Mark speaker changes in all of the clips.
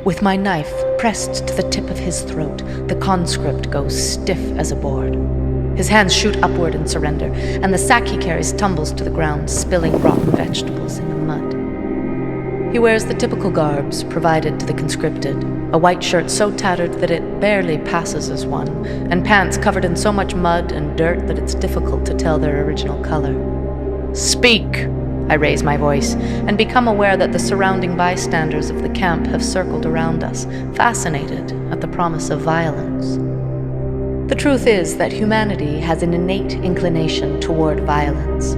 Speaker 1: With my knife pressed to the tip of his throat, the conscript goes stiff as a board. His hands shoot upward in surrender, and the sack he carries tumbles to the ground, spilling rotten vegetables in the mud. He wears the typical garbs provided to the conscripted, a white shirt so tattered that it barely passes as one, and pants covered in so much mud and dirt that it's difficult to tell their original color. "Speak!" I raise my voice, and become aware that the surrounding bystanders of the camp have circled around us, fascinated at the promise of violence. The truth is that humanity has an innate inclination toward violence.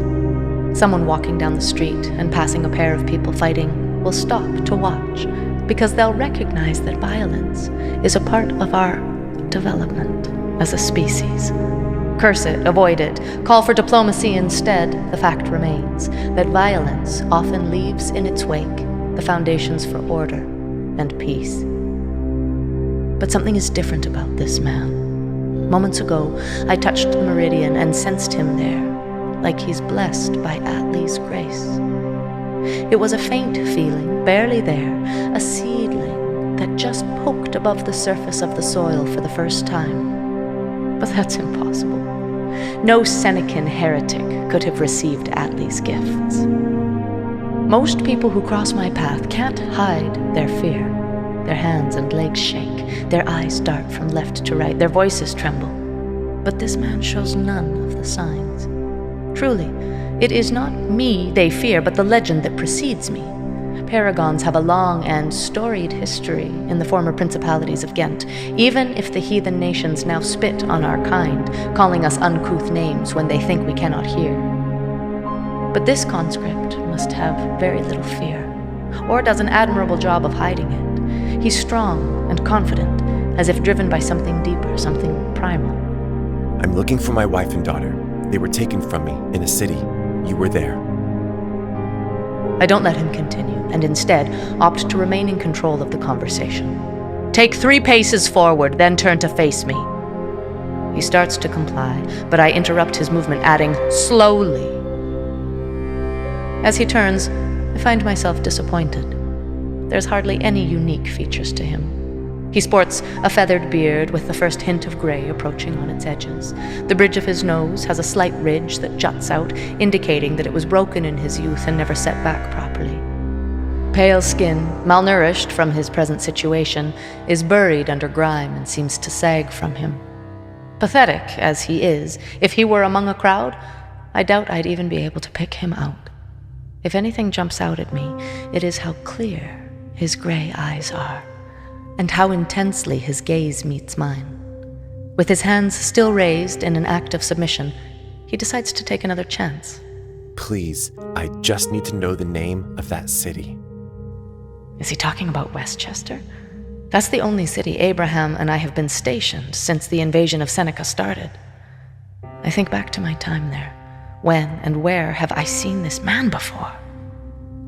Speaker 1: Someone walking down the street and passing a pair of people fighting will stop to watch, because they'll recognize that violence is a part of our development as a species. Curse it, avoid it, call for diplomacy instead, the fact remains that violence often leaves in its wake the foundations for order and peace. But something is different about this man. Moments ago, I touched the meridian and sensed him there, like he's blessed by Atli's grace. It was a faint feeling, barely there, a seedling that just poked above the surface of the soil for the first time. But that's impossible. No Senecan heretic could have received Atli's gifts. Most people who cross my path can't hide their fear. Their hands and legs shake, their eyes dart from left to right, their voices tremble. But this man shows none of the signs. Truly, it is not me they fear, but the legend that precedes me. Paragons have a long and storied history in the former principalities of Ghent, even if the heathen nations now spit on our kind, calling us uncouth names when they think we cannot hear. But this conscript must have very little fear, or does an admirable job of hiding it. He's strong and confident, as if driven by something deeper, something primal.
Speaker 2: I'm looking for my wife and daughter. They were taken from me in a city. You were there.
Speaker 1: I don't let him continue, and instead opt to remain in control of the conversation. "Take 3 paces forward, then turn to face me." He starts to comply, but I interrupt his movement, adding, "Slowly." As he turns, I find myself disappointed. There's hardly any unique features to him. He sports a feathered beard with the first hint of gray approaching on its edges. The bridge of his nose has a slight ridge that juts out, indicating that it was broken in his youth and never set back properly. Pale skin, malnourished from his present situation, is buried under grime and seems to sag from him. Pathetic as he is, if he were among a crowd, I doubt I'd even be able to pick him out. If anything jumps out at me, it is how clear his gray eyes are, and how intensely his gaze meets mine. With his hands still raised in an act of submission, he decides to take another chance.
Speaker 2: Please, I just need to know the name of that city.
Speaker 1: Is he talking about Westchester? That's the only city Abraham and I have been stationed since the invasion of Seneca started. I think back to my time there. When and where have I seen this man before?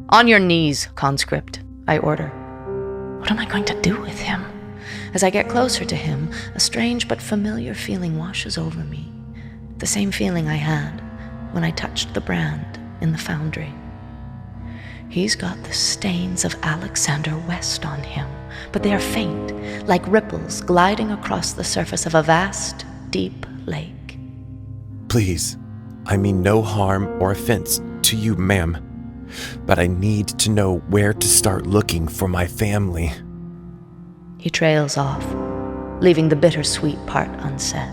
Speaker 1: "On your knees, conscript," I order. What am I going to do with him? As I get closer to him, a strange but familiar feeling washes over me. The same feeling I had when I touched the brand in the foundry. He's got the stains of Alexander West on him, but they are faint, like ripples gliding across the surface of a vast, deep lake.
Speaker 2: Please, I mean no harm or offense to you, ma'am, but I need to know where to start looking for my family.
Speaker 1: He trails off, leaving the bittersweet part unsaid.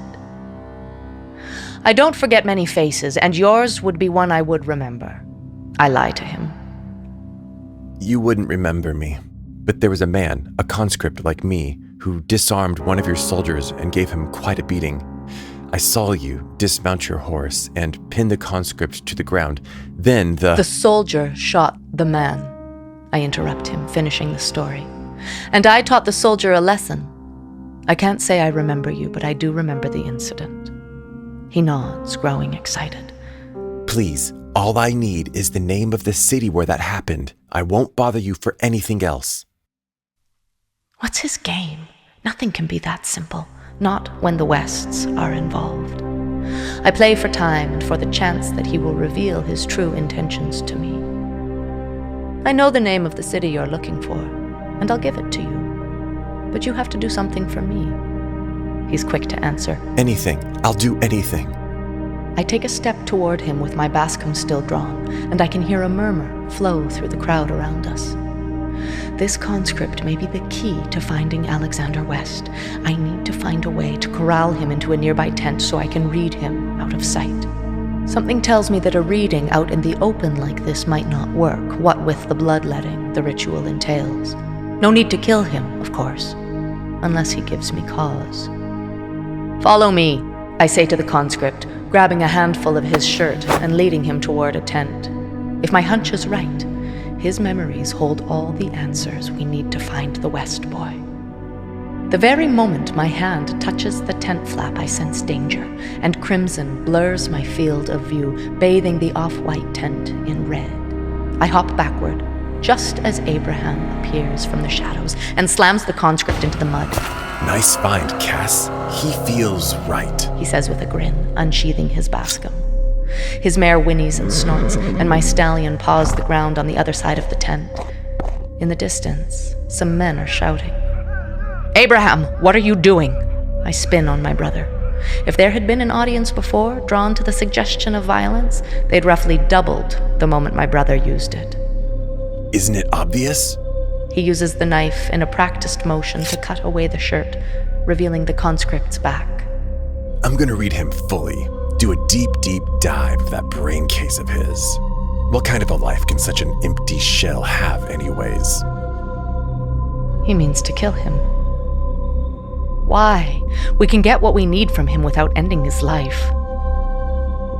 Speaker 1: I don't forget many faces, and yours would be one I would remember. I lie to him.
Speaker 2: You wouldn't remember me, but there was a man, a conscript like me, who disarmed one of your soldiers and gave him quite a beating. I saw you dismount your horse and pin the conscript to the ground. Then
Speaker 1: The soldier shot the man. I interrupt him, finishing the story. And I taught the soldier a lesson. I can't say I remember you, but I do remember the incident. He nods, growing excited.
Speaker 2: Please, all I need is the name of the city where that happened. I won't bother you for anything else.
Speaker 1: What's his game? Nothing can be that simple. Not when the Wests are involved. I play for time and for the chance that he will reveal his true intentions to me. I know the name of the city you're looking for, and I'll give it to you. But you have to do something for me. He's quick to answer.
Speaker 2: Anything. I'll do anything.
Speaker 1: I take a step toward him with my bascom still drawn, and I can hear a murmur flow through the crowd around us. This conscript may be the key to finding Alexander West. I need to find a way to corral him into a nearby tent so I can read him out of sight. Something tells me that a reading out in the open like this might not work, what with the bloodletting the ritual entails. No need to kill him, of course, unless he gives me cause. Follow me, I say to the conscript, grabbing a handful of his shirt and leading him toward a tent. If my hunch is right, his memories hold all the answers we need to find the West boy. The very moment my hand touches the tent flap, I sense danger, and crimson blurs my field of view, bathing the off-white tent in red. I hop backward, just as Abraham appears from the shadows and slams the conscript into the mud.
Speaker 2: Nice find, Cass. He feels right,
Speaker 1: he says with a grin, unsheathing his bascom. His mare whinnies and snorts, and my stallion paws the ground on the other side of the tent. In the distance, some men are shouting. Abraham, what are you doing? I spin on my brother. If there had been an audience before, drawn to the suggestion of violence, they'd roughly doubled the moment my brother used it.
Speaker 2: Isn't it obvious?
Speaker 1: He uses the knife in a practiced motion to cut away the shirt, revealing the conscript's back.
Speaker 2: I'm gonna read him fully. Do a deep, deep dive of that brain case of his. What kind of a life can such an empty shell have anyways?
Speaker 1: He means to kill him. Why? We can get what we need from him without ending his life.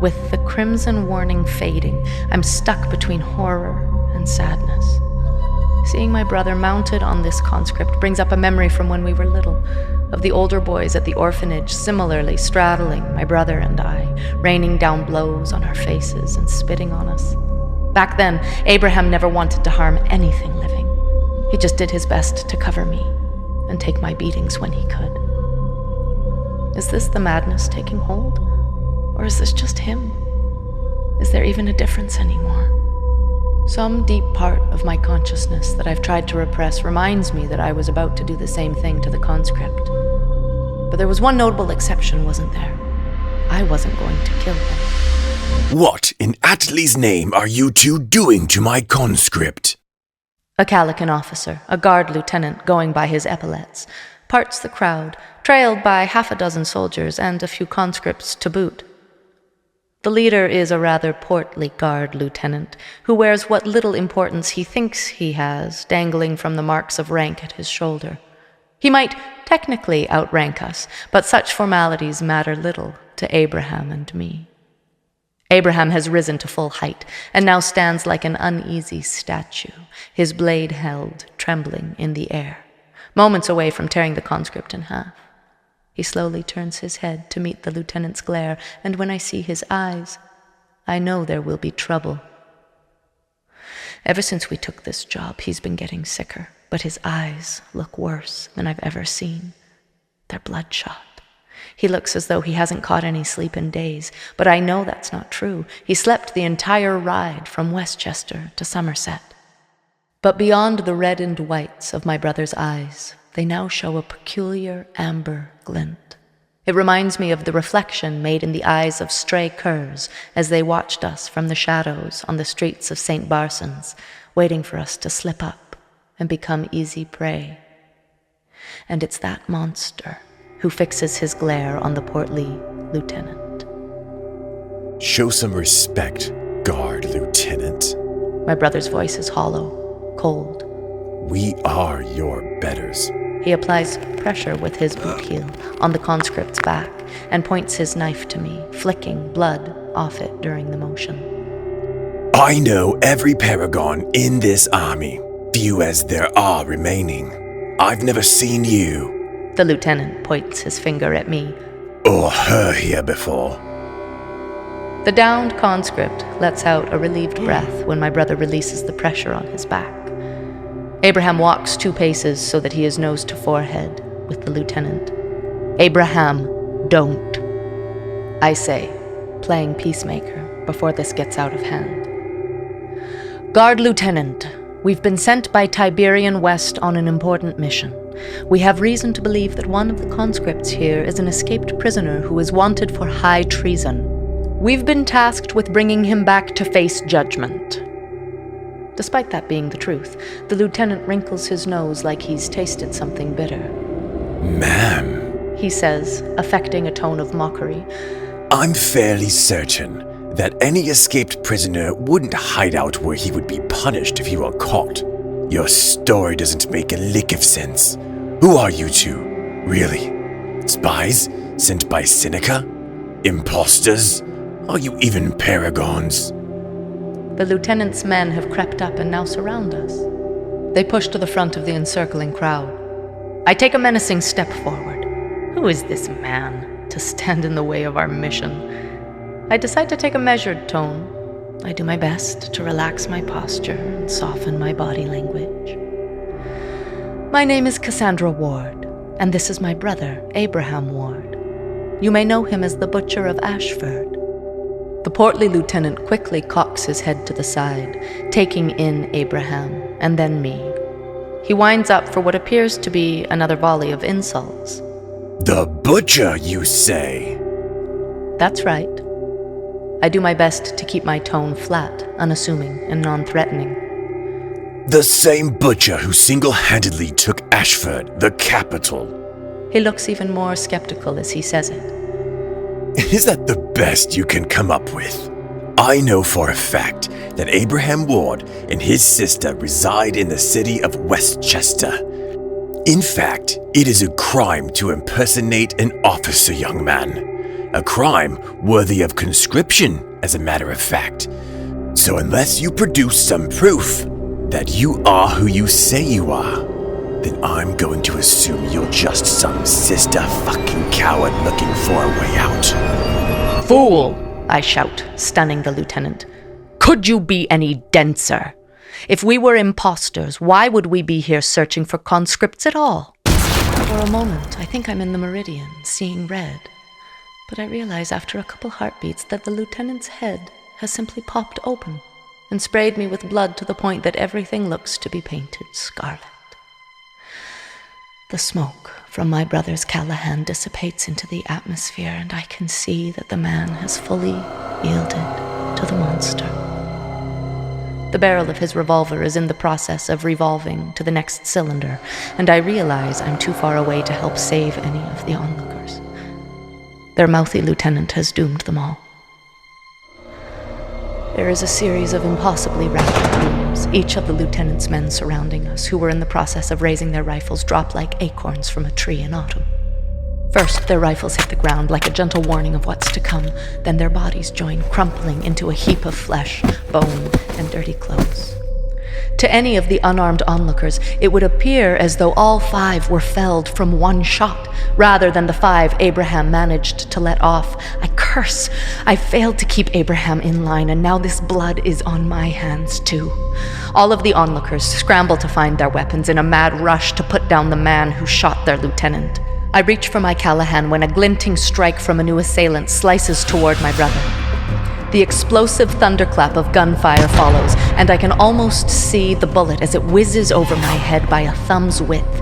Speaker 1: With the crimson warning fading, I'm stuck between horror and sadness. Seeing my brother mounted on this conscript brings up a memory from when we were little, of the older boys at the orphanage similarly straddling my brother and I, raining down blows on our faces and spitting on us. Back then, Abraham never wanted to harm anything living. He just did his best to cover me and take my beatings when he could. Is this the madness taking hold? Or is this just him? Is there even a difference anymore? Some deep part of my consciousness that I've tried to repress reminds me that I was about to do the same thing to the conscript. But there was one notable exception, wasn't there? I wasn't going to kill him.
Speaker 2: What in Attley's name are you two doing to my conscript?
Speaker 1: A Calican officer, a guard lieutenant going by his epaulets, parts the crowd, trailed by half a dozen soldiers and a few conscripts to boot. The leader is a rather portly guard lieutenant who wears what little importance he thinks he has dangling from the marks of rank at his shoulder. He might technically outrank us, but such formalities matter little to Abraham and me. Abraham has risen to full height and now stands like an uneasy statue, his blade held, trembling in the air, moments away from tearing the conscript in half. He slowly turns his head to meet the lieutenant's glare, and when I see his eyes, I know there will be trouble. Ever since we took this job, he's been getting sicker, but his eyes look worse than I've ever seen. They're bloodshot. He looks as though he hasn't caught any sleep in days, but I know that's not true. He slept the entire ride from Westchester to Somerset. But beyond the reddened whites of my brother's eyes, they now show a peculiar amber glint. It reminds me of the reflection made in the eyes of stray curs as they watched us from the shadows on the streets of St. Barson's, waiting for us to slip up and become easy prey. And it's that monster who fixes his glare on the portly lieutenant.
Speaker 2: Show some respect, guard lieutenant.
Speaker 1: My brother's voice is hollow, cold.
Speaker 2: We are your betters.
Speaker 1: He applies pressure with his boot heel on the conscript's back and points his knife to me, flicking blood off it during the motion.
Speaker 2: I know every paragon in this army, few as there are remaining. I've never seen you.
Speaker 1: The lieutenant points his finger at me.
Speaker 2: Or her here before.
Speaker 1: The downed conscript lets out a relieved breath when my brother releases the pressure on his back. Abraham walks 2 paces so that he is nose to forehead with the lieutenant. Abraham, don't, I say, playing peacemaker before this gets out of hand. Guard lieutenant, We've been sent by Tiberian West on an important mission. We have reason to believe that one of the conscripts here is an escaped prisoner who is wanted for high treason. We've been tasked with bringing him back to face judgment. Despite that being the truth, the lieutenant wrinkles his nose like he's tasted something bitter.
Speaker 2: Ma'am,
Speaker 1: he says, affecting a tone of mockery.
Speaker 2: I'm fairly certain that any escaped prisoner wouldn't hide out where he would be punished if he were caught. Your story doesn't make a lick of sense. Who are you two, really? Spies sent by Seneca? Imposters? Are you even paragons?
Speaker 1: The lieutenant's men have crept up and now surround us. They push to the front of the encircling crowd. I take a menacing step forward. Who is this man to stand in the way of our mission? I decide to take a measured tone. I do my best to relax my posture and soften my body language. My name is Cassandra Ward, and this is my brother, Abraham Ward. You may know him as the Butcher of Ashford. The portly lieutenant quickly cocks his head to the side, taking in Abraham, and then me. He winds up for what appears to be another volley of insults.
Speaker 2: The Butcher, you say?
Speaker 1: That's right. I do my best to keep my tone flat, unassuming, and non-threatening.
Speaker 2: The same Butcher who single-handedly took Ashford, the capital.
Speaker 1: He looks even more skeptical as he says it.
Speaker 2: Is that the best you can come up with? I know for a fact that Abraham Ward and his sister reside in the city of Westchester. In fact, it is a crime to impersonate an officer, young man. A crime worthy of conscription, as a matter of fact. So unless you produce some proof that you are who you say you are, then I'm going to assume you're just some sister fucking coward looking for a way out.
Speaker 1: Fool! I shout, stunning the lieutenant. Could you be any denser? If we were imposters, why would we be here searching for conscripts at all? For a moment, I think I'm in the meridian, seeing red. But I realize after a couple heartbeats that the lieutenant's head has simply popped open and sprayed me with blood to the point that everything looks to be painted scarlet. The smoke from my brother's Callahan dissipates into the atmosphere, and I can see that the man has fully yielded to the monster. The barrel of his revolver is in the process of revolving to the next cylinder, and I realize I'm too far away to help save any of the onlookers. Their mouthy lieutenant has doomed them all. There is a series of impossibly rapid booms, each of the lieutenant's men surrounding us, who were in the process of raising their rifles, drop like acorns from a tree in autumn. First, their rifles hit the ground like a gentle warning of what's to come, then their bodies join, crumpling into a heap of flesh, bone, and dirty clothes. To any of the unarmed onlookers, it would appear as though all 5 were felled from one shot, rather than the 5 Abraham managed to let off. I curse! I failed to keep Abraham in line, and now this blood is on my hands too. All of the onlookers scramble to find their weapons in a mad rush to put down the man who shot their lieutenant. I reach for my Callahan when a glinting strike from a new assailant slices toward my brother. The explosive thunderclap of gunfire follows, and I can almost see the bullet as it whizzes over my head by a thumb's width.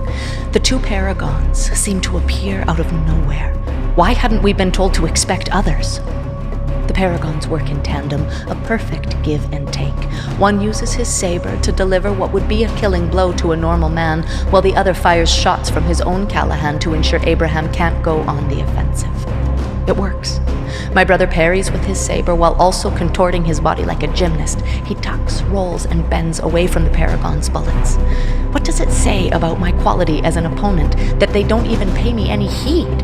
Speaker 1: The 2 paragons seem to appear out of nowhere. Why hadn't we been told to expect others? The paragons work in tandem, a perfect give and take. One uses his saber to deliver what would be a killing blow to a normal man, while the other fires shots from his own Callahan to ensure Abraham can't go on the offensive. It works. My brother parries with his saber while also contorting his body like a gymnast. He ducks, rolls, and bends away from the paragon's bullets. What does it say about my quality as an opponent that they don't even pay me any heed?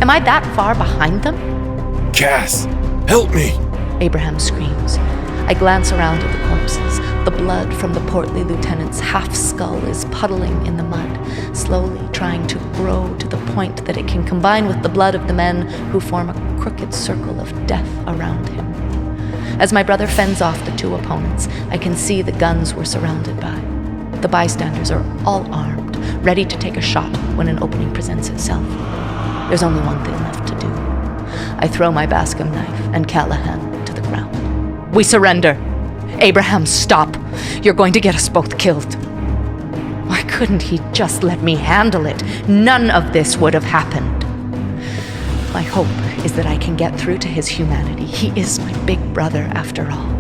Speaker 1: Am I that far behind them?
Speaker 2: Cass, help me!
Speaker 1: Abraham screams. I glance around at the corpses. The blood from the portly lieutenant's half-skull is puddling in the mud, slowly trying to grow to the point that it can combine with the blood of the men who form a crooked circle of death around him. As my brother fends off the 2 opponents, I can see the guns we're surrounded by. The bystanders are all armed, ready to take a shot when an opening presents itself. There's only one thing left to do. I throw my Bascom knife and Callahan to the ground. We surrender. Abraham, stop. You're going to get us both killed. Why couldn't he just let me handle it? None of this would have happened. My hope is that I can get through to his humanity. He is my big brother, after all.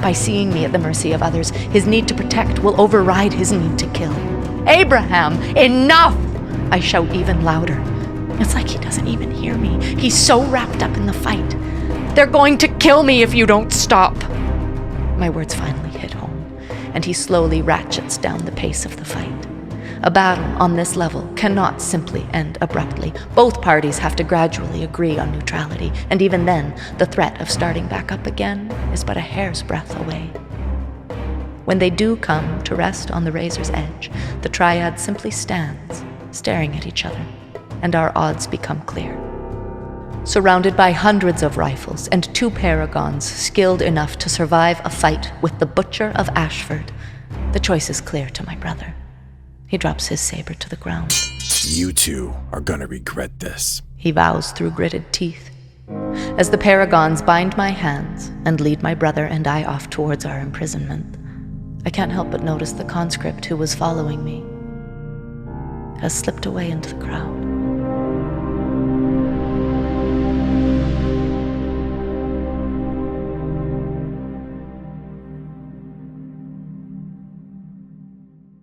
Speaker 1: By seeing me at the mercy of others, his need to protect will override his need to kill. Abraham, enough! I shout even louder. It's like he doesn't even hear me. He's so wrapped up in the fight. They're going to kill me if you don't stop. My words finally hit home, and he slowly ratchets down the pace of the fight. A battle on this level cannot simply end abruptly. Both parties have to gradually agree on neutrality, and even then, the threat of starting back up again is but a hair's breadth away. When they do come to rest on the razor's edge, the triad simply stands, staring at each other, and our odds become clear. Surrounded by hundreds of rifles and 2 paragons skilled enough to survive a fight with the Butcher of Ashford, the choice is clear to my brother. He drops his saber to the ground.
Speaker 2: You two are gonna regret this,
Speaker 1: he vows through gritted teeth. As the paragons bind my hands and lead my brother and I off towards our imprisonment, I can't help but notice the conscript who was following me has slipped away into the crowd.